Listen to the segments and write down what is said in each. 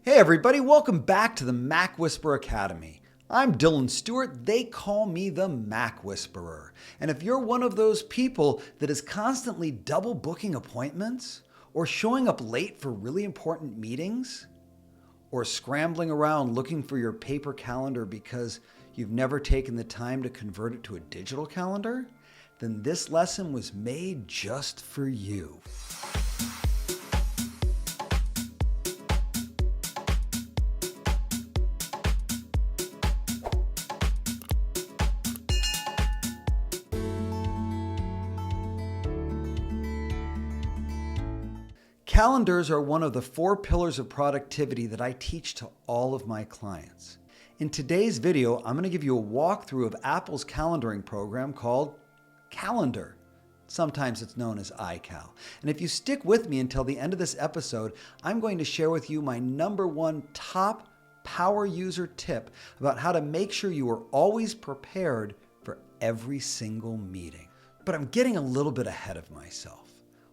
Hey everybody, welcome back to the MacWhisperer Academy. I'm Dylan Stewart. They call me the MacWhisperer. And if you're one of those people that is constantly double booking appointments, or showing up late for really important meetings, or scrambling around looking for your paper calendar because you've never taken the time to convert it to a digital calendar, then this lesson was made just for you. Calendars are one of the 4 pillars of productivity that I teach to all of my clients. In today's video, I'm going to give you a walkthrough of Apple's calendaring program called Calendar. Sometimes it's known as iCal. And if you stick with me until the end of this episode, I'm going to share with you my #1 top power user tip about how to make sure you are always prepared for every single meeting. But I'm getting a little bit ahead of myself.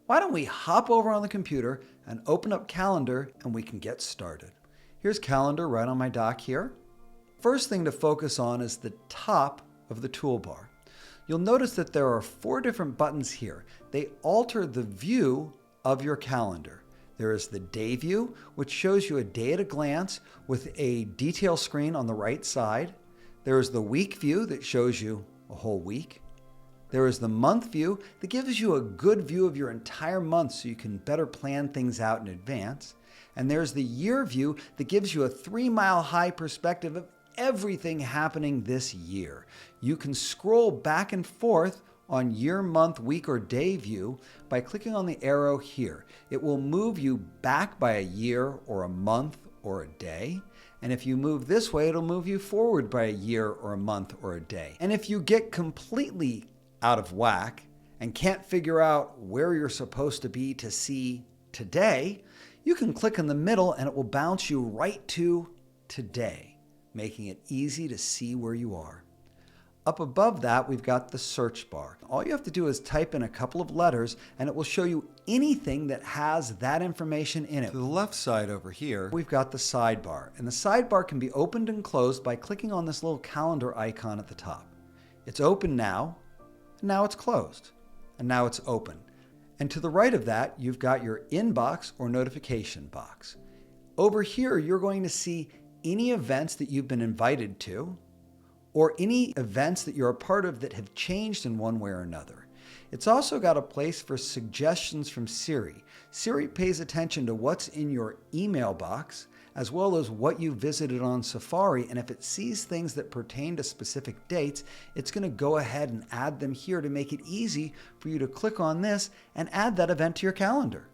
Why don't we hop over on the computer and open up Calendar and we can get started. Here's Calendar right on my dock here. First thing to focus on is the top of the toolbar. You'll notice that there are 4 different buttons here. They alter the view of your calendar. There is the day view, which shows you a day at a glance with a detail screen on the right side. There is the week view that shows you a whole week. There is the month view that gives you a good view of your entire month so you can better plan things out in advance. And there's the year view that gives you a 3-mile-high perspective of everything happening this year. You can scroll back and forth on year, month, week, or day view by clicking on the arrow here. It will move you back by a year or a month or a day. And if you move this way, it'll move you forward by a year or a month or a day. And if you get completely out of whack and can't figure out where you're supposed to be to see today, you can click in the middle and it will bounce you right to today, making it easy to see where you are. Up above that, we've got the search bar. All you have to do is type in a couple of letters and it will show you anything that has that information in it. To the left side over here, we've got the sidebar. And the sidebar can be opened and closed by clicking on this little calendar icon at the top. It's open now. Now it's closed, and now it's open. And to the right of that, you've got your inbox or notification box. Over here, you're going to see any events that you've been invited to, or any events that you're a part of that have changed in one way or another. It's also got a place for suggestions from Siri. Siri pays attention to what's in your email box, as well as what you visited on Safari, and if it sees things that pertain to specific dates, it's going to go ahead and add them here to make it easy for you to click on this and add that event to your calendar.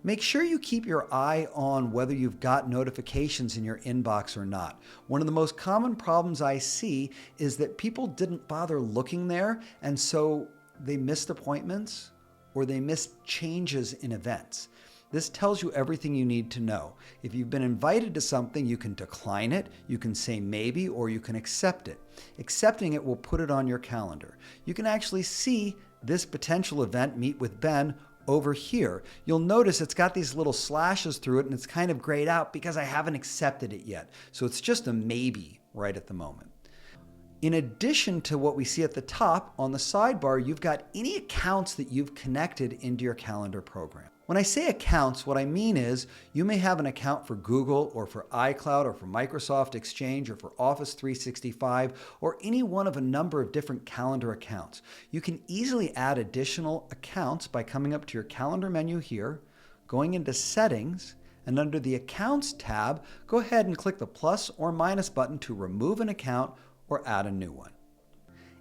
Make sure you keep your eye on whether you've got notifications in your inbox or not. One of the most common problems I see is that people didn't bother looking there, and so they missed appointments or they missed changes in events. This tells you everything you need to know. If you've been invited to something, you can decline it, you can say maybe, or you can accept it. Accepting it will put it on your calendar. You can actually see this potential event, Meet with Ben, over here. You'll notice it's got these little slashes through it and it's kind of grayed out because I haven't accepted it yet. So it's just a maybe right at the moment. In addition to what we see at the top, on the sidebar, you've got any accounts that you've connected into your calendar program. When I say accounts, what I mean is you may have an account for Google or for iCloud or for Microsoft Exchange or for Office 365 or any one of a number of different calendar accounts. You can easily add additional accounts by coming up to your calendar menu here, going into Settings, and under the Accounts tab, go ahead and click the plus or minus button to remove an account or add a new one.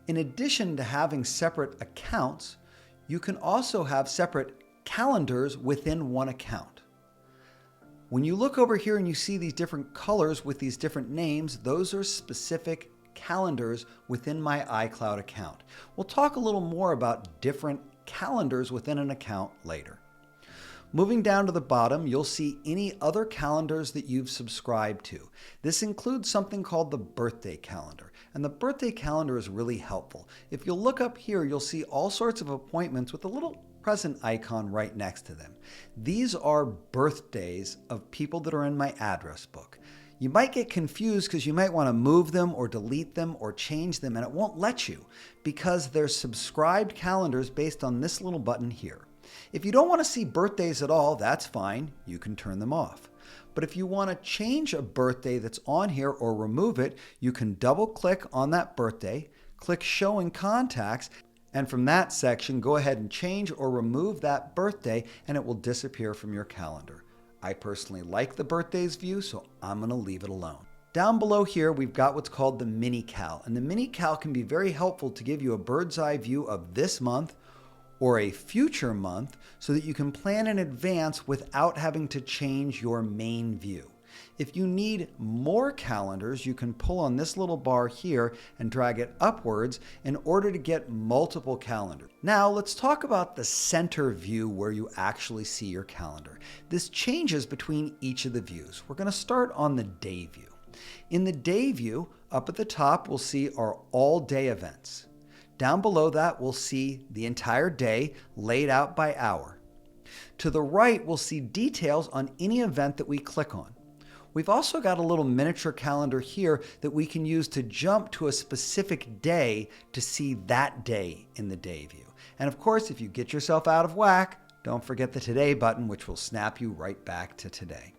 In addition to having separate accounts, you can also have separate calendars within one account. When you look over here and you see these different colors with these different names, those are specific calendars within my iCloud account. We'll talk a little more about different calendars within an account later. Moving down to the bottom, you'll see any other calendars that you've subscribed to. This includes something called the birthday calendar, and the birthday calendar is really helpful. If you'll look up here, you'll see all sorts of appointments with a little present icon right next to them. These are birthdays of people that are in my address book. You might get confused because you might want to move them or delete them or change them, and it won't let you because they're subscribed calendars based on this little button here. If you don't want to see birthdays at all, that's fine. You can turn them off. But if you want to change a birthday that's on here or remove it, you can double click on that birthday, click Show in Contacts, and from that section, go ahead and change or remove that birthday and it will disappear from your calendar. I personally like the birthdays view, so I'm going to leave it alone. Down below here, we've got what's called the mini cal, and the mini cal can be very helpful to give you a bird's eye view of this month or a future month so that you can plan in advance without having to change your main view. If you need more calendars, you can pull on this little bar here and drag it upwards in order to get multiple calendars. Now let's talk about the center view where you actually see your calendar. This changes between each of the views. We're going to start on the day view. In the day view, up at the top, we'll see our all day events. Down below that, we'll see the entire day laid out by hour. To the right, we'll see details on any event that we click on. We've also got a little miniature calendar here that we can use to jump to a specific day to see that day in the day view. And of course, if you get yourself out of whack, don't forget the today button, which will snap you right back to today.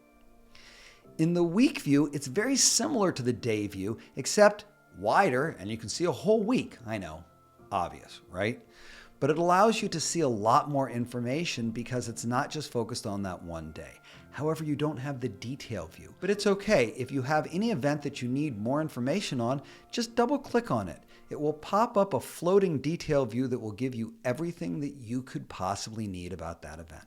In the week view, it's very similar to the day view, except wider, and you can see a whole week. I know, obvious, right? But it allows you to see a lot more information because it's not just focused on that one day. However, you don't have the detail view. But it's okay. If you have any event that you need more information on, just double click on it. It will pop up a floating detail view that will give you everything that you could possibly need about that event.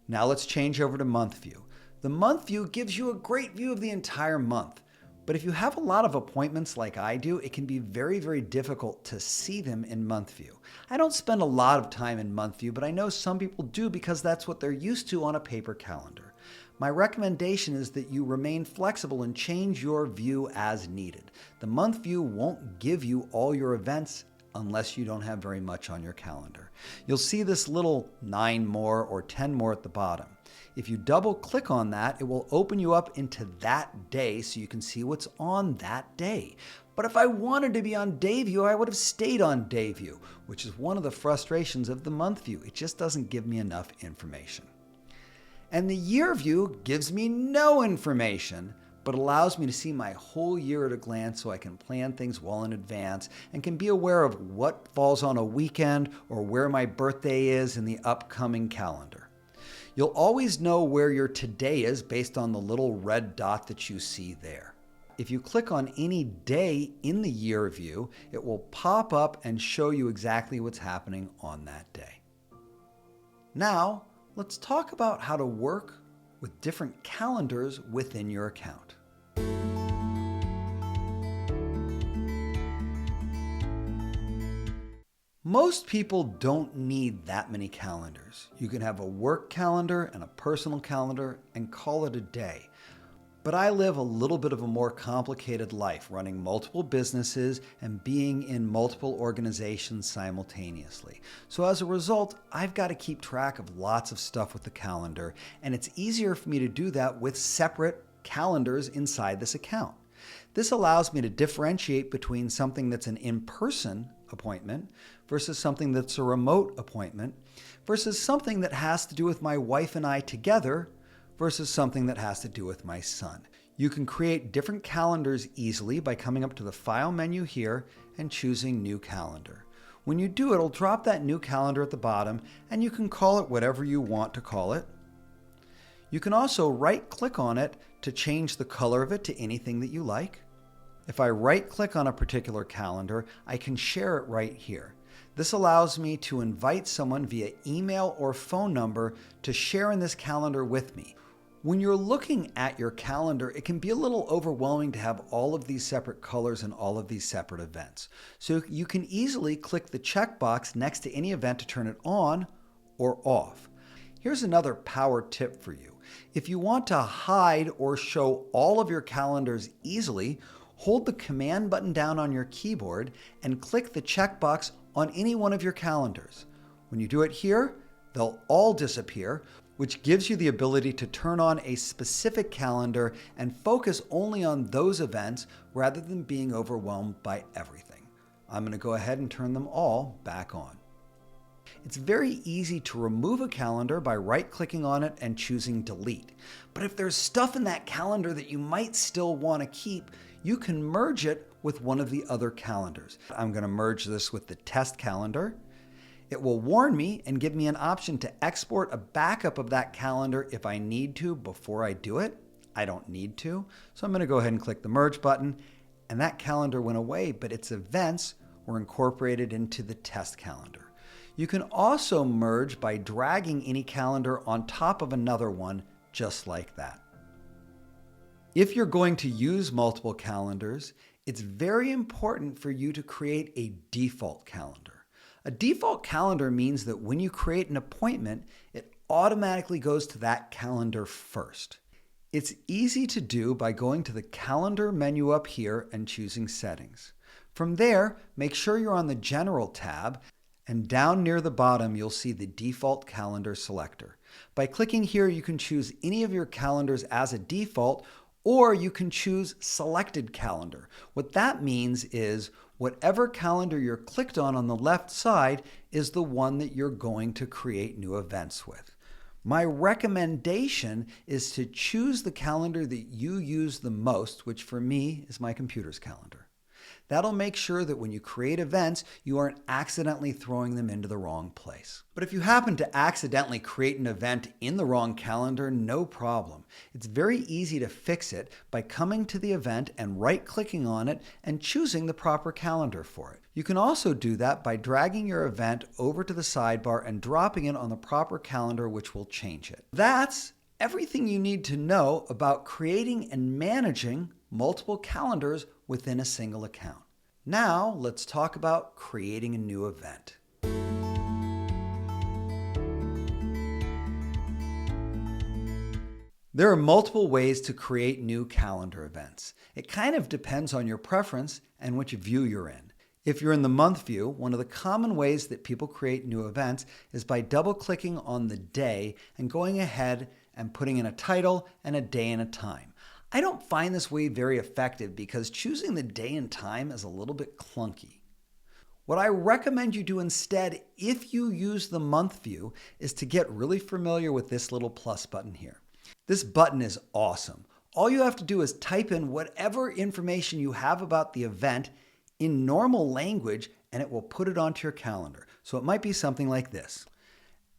Now let's change over to month view. The month view gives you a great view of the entire month. But if you have a lot of appointments like I do, it can be very, very difficult to see them in month view. I don't spend a lot of time in month view, but I know some people do because that's what they're used to on a paper calendar. My recommendation is that you remain flexible and change your view as needed. The month view won't give you all your events unless you don't have very much on your calendar. You'll see this little 9 more or 10 more at the bottom. If you double click on that, it will open you up into that day so you can see what's on that day. But if I wanted to be on day view, I would have stayed on day view, which is one of the frustrations of the month view. It just doesn't give me enough information. And the year view gives me no information, but allows me to see my whole year at a glance so I can plan things well in advance and can be aware of what falls on a weekend or where my birthday is in the upcoming calendar. You'll always know where your today is based on the little red dot that you see there. If you click on any day in the year view, it will pop up and show you exactly what's happening on that day. Now, let's talk about how to work with different calendars within your account. Most people don't need that many calendars. You can have a work calendar and a personal calendar and call it a day. But I live a little bit of a more complicated life, running multiple businesses and being in multiple organizations simultaneously. So as a result, I've got to keep track of lots of stuff with the calendar, and it's easier for me to do that with separate calendars inside this account. This allows me to differentiate between something that's an in-person appointment versus something that's a remote appointment versus something that has to do with my wife and I together versus something that has to do with my son. You can create different calendars easily by coming up to the File menu here and choosing New Calendar. When you do, it'll drop that new calendar at the bottom, and you can call it whatever you want to call it. You can also right-click on it to change the color of it to anything that you like. If I right-click on a particular calendar, I can share it right here. This allows me to invite someone via email or phone number to share in this calendar with me. When you're looking at your calendar, it can be a little overwhelming to have all of these separate colors and all of these separate events. So you can easily click the checkbox next to any event to turn it on or off. Here's another power tip for you. If you want to hide or show all of your calendars easily, hold the Command button down on your keyboard and click the checkbox on any one of your calendars. When you do it here, they'll all disappear, which gives you the ability to turn on a specific calendar and focus only on those events rather than being overwhelmed by everything. I'm going to go ahead and turn them all back on. It's very easy to remove a calendar by right-clicking on it and choosing delete. But if there's stuff in that calendar that you might still want to keep, you can merge it with one of the other calendars. I'm going to merge this with the test calendar. It will warn me and give me an option to export a backup of that calendar if I need to before I do it. I don't need to, so I'm going to go ahead and click the merge button, and that calendar went away, but its events were incorporated into the test calendar. You can also merge by dragging any calendar on top of another one, just like that. If you're going to use multiple calendars, it's very important for you to create a default calendar. A default calendar means that when you create an appointment, it automatically goes to that calendar first. It's easy to do by going to the calendar menu up here and choosing settings. From there, make sure you're on the General tab, and down near the bottom, you'll see the default calendar selector. By clicking here, you can choose any of your calendars as a default, or you can choose selected calendar. What that means is whatever calendar you're clicked on the left side is the one that you're going to create new events with. My recommendation is to choose the calendar that you use the most, which for me is my computer's calendar. That'll make sure that when you create events, you aren't accidentally throwing them into the wrong place. But if you happen to accidentally create an event in the wrong calendar, no problem. It's very easy to fix it by coming to the event and right-clicking on it and choosing the proper calendar for it. You can also do that by dragging your event over to the sidebar and dropping it on the proper calendar, which will change it. That's everything you need to know about creating and managing multiple calendars within a single account. Now, let's talk about creating a new event. There are multiple ways to create new calendar events. It kind of depends on your preference and which view you're in. If you're in the month view, one of the common ways that people create new events is by double-clicking on the day and going ahead and putting in a title and a day and a time. I don't find this way very effective because choosing the day and time is a little bit clunky. What I recommend you do instead, if you use the month view, is to get really familiar with this little plus button here. This button is awesome. All you have to do is type in whatever information you have about the event in normal language, and it will put it onto your calendar. So it might be something like this.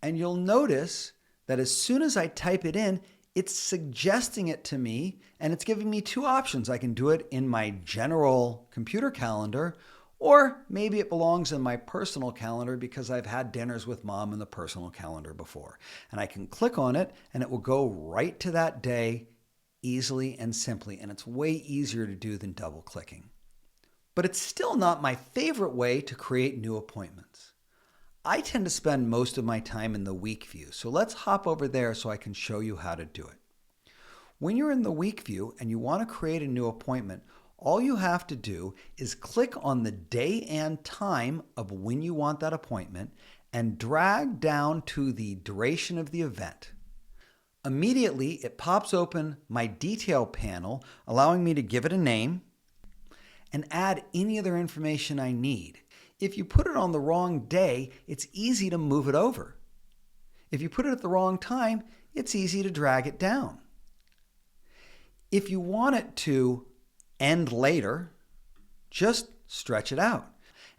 And you'll notice that as soon as I type it in, it's suggesting it to me, and it's giving me two options. I can do it in my general computer calendar, or maybe it belongs in my personal calendar because I've had dinners with mom in the personal calendar before. And I can click on it, and it will go right to that day easily and simply, and it's way easier to do than double clicking. But it's still not my favorite way to create new appointments. I tend to spend most of my time in the week view, so let's hop over there so I can show you how to do it. When you're in the week view and you want to create a new appointment, all you have to do is click on the day and time of when you want that appointment and drag down to the duration of the event. Immediately, it pops open my detail panel, allowing me to give it a name and add any other information I need. If you put it on the wrong day, it's easy to move it over. If you put it at the wrong time, it's easy to drag it down. If you want it to end later, just stretch it out.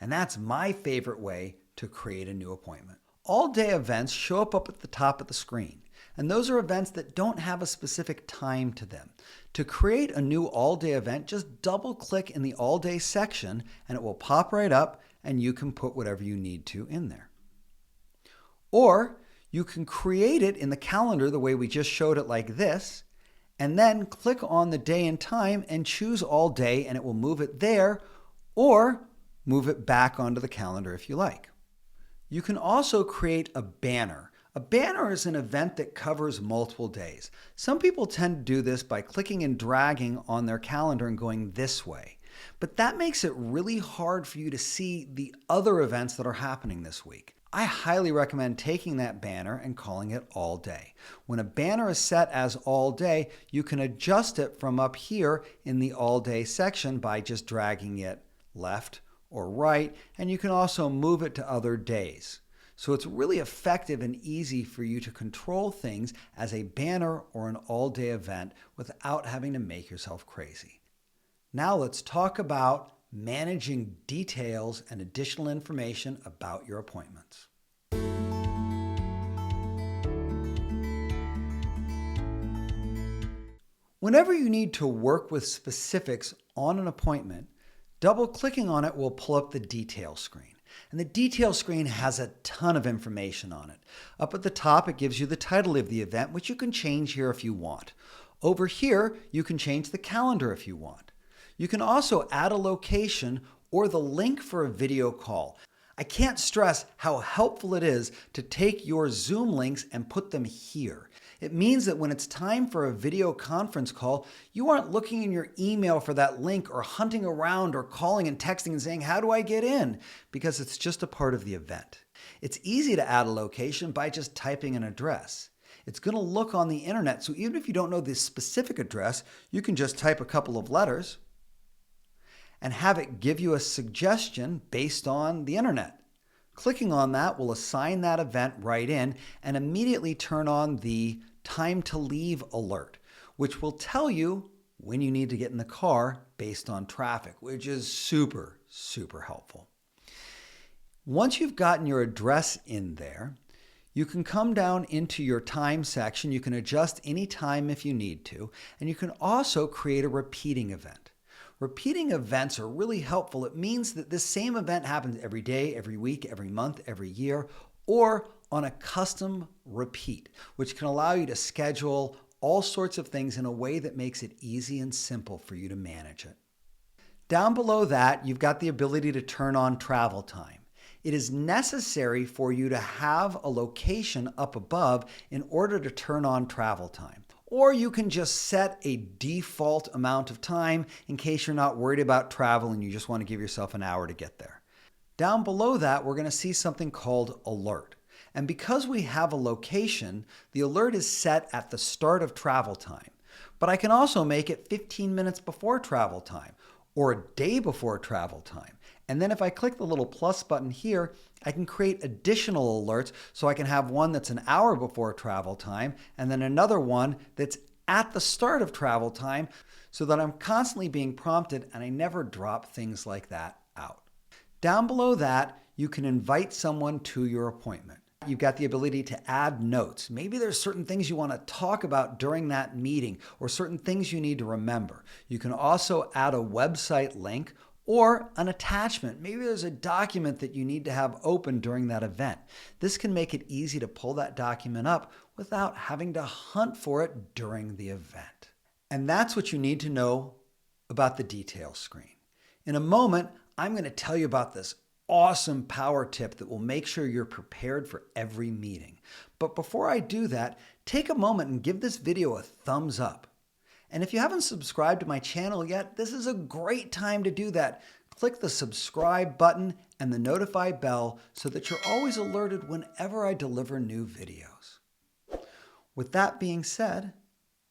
And that's my favorite way to create a new appointment. All-day events show up at the top of the screen, and those are events that don't have a specific time to them. To create a new all-day event, just double-click in the all-day section, and it will pop right up, and you can put whatever you need to in there. Or you can create it in the calendar the way we just showed it like this, and then click on the day and time and choose all day, and it will move it there, or move it back onto the calendar if you like. You can also create a banner. A banner is an event that covers multiple days. Some people tend to do this by clicking and dragging on their calendar and going this way. But that makes it really hard for you to see the other events that are happening this week. I highly recommend taking that banner and calling it all day. When a banner is set as all day, you can adjust it from up here in the all day section by just dragging it left or right, and you can also move it to other days. So it's really effective and easy for you to control things as a banner or an all-day event without having to make yourself crazy. Now let's talk about managing details and additional information about your appointments. Whenever you need to work with specifics on an appointment, double-clicking on it will pull up the detail screen. And the detail screen has a ton of information on it. Up at the top, it gives you the title of the event, which you can change here if you want. Over here, you can change the calendar if you want. You can also add a location or the link for a video call. I can't stress how helpful it is to take your Zoom links and put them here. It means that when it's time for a video conference call, you aren't looking in your email for that link or hunting around or calling and texting and saying, "How do I get in?" Because it's just a part of the event. It's easy to add a location by just typing an address. It's going to look on the internet, so even if you don't know the specific address, you can just type a couple of letters and have it give you a suggestion based on the internet. Clicking on that will assign that event right in and immediately turn on the time to leave alert, which will tell you when you need to get in the car based on traffic, which is super, super helpful. Once you've gotten your address in there, you can come down into your time section. You can adjust any time if you need to, and you can also create a repeating event. Repeating events are really helpful. It means that this same event happens every day, every week, every month, every year, or on a custom repeat, which can allow you to schedule all sorts of things in a way that makes it easy and simple for you to manage it. Down below that, you've got the ability to turn on travel time. It is necessary for you to have a location up above in order to turn on travel time. Or you can just set a default amount of time in case you're not worried about travel and you just want to give yourself an hour to get there. Down below that, we're going to see something called alert. And because we have a location, the alert is set at the start of travel time. But I can also make it 15 minutes before travel time or a day before travel time. And then if I click the little plus button here, I can create additional alerts, so I can have one that's an hour before travel time and then another one that's at the start of travel time, so that I'm constantly being prompted and I never drop things like that out. Down below that, you can invite someone to your appointment. You've got the ability to add notes. Maybe there's certain things you want to talk about during that meeting or certain things you need to remember. You can also add a website link or an attachment. Maybe there's a document that you need to have open during that event. This can make it easy to pull that document up without having to hunt for it during the event. And that's what you need to know about the details screen. In a moment, I'm going to tell you about this awesome power tip that will make sure you're prepared for every meeting. But before I do that, take a moment and give this video a thumbs up. And if you haven't subscribed to my channel yet, this is a great time to do that. Click the subscribe button and the notify bell so that you're always alerted whenever I deliver new videos. With that being said,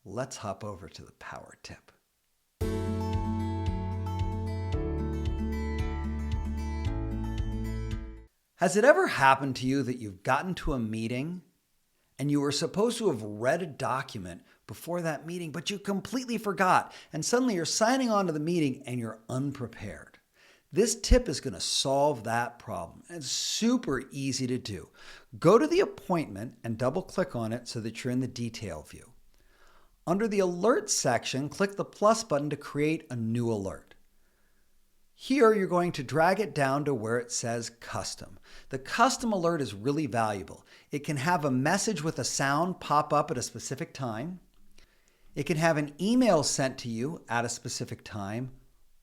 let's hop over to the power tip. Has it ever happened to you that you've gotten to a meeting and you were supposed to have read a document before that meeting, but you completely forgot, and suddenly you're signing on to the meeting and you're unprepared? This tip is going to solve that problem. It's super easy to do. Go to the appointment and double click on it so that you're in the detail view. Under the alert section, click the plus button to create a new alert. Here, you're going to drag it down to where it says custom. The custom alert is really valuable. It can have a message with a sound pop up at a specific time. It can have an email sent to you at a specific time,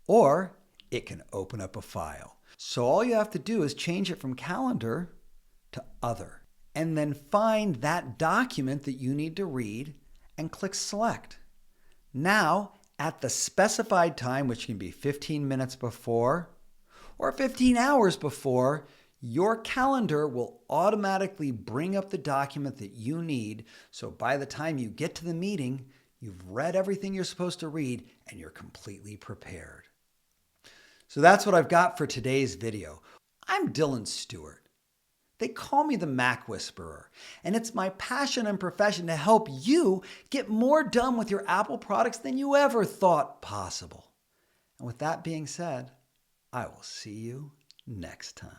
or it can open up a file. So all you have to do is change it from calendar to other, and then find that document that you need to read and click select. Now, at the specified time, which can be 15 minutes before or 15 hours before, Your calendar will automatically bring up the document that you need, so by the time you get to the meeting, you've read everything you're supposed to read and you're completely prepared. So that's what I've got for today's video. I'm Stewart. They call me the MacWhisperer, and it's my passion and profession to help you get more done with your Apple products than you ever thought possible. And with that being said, I will see you next time.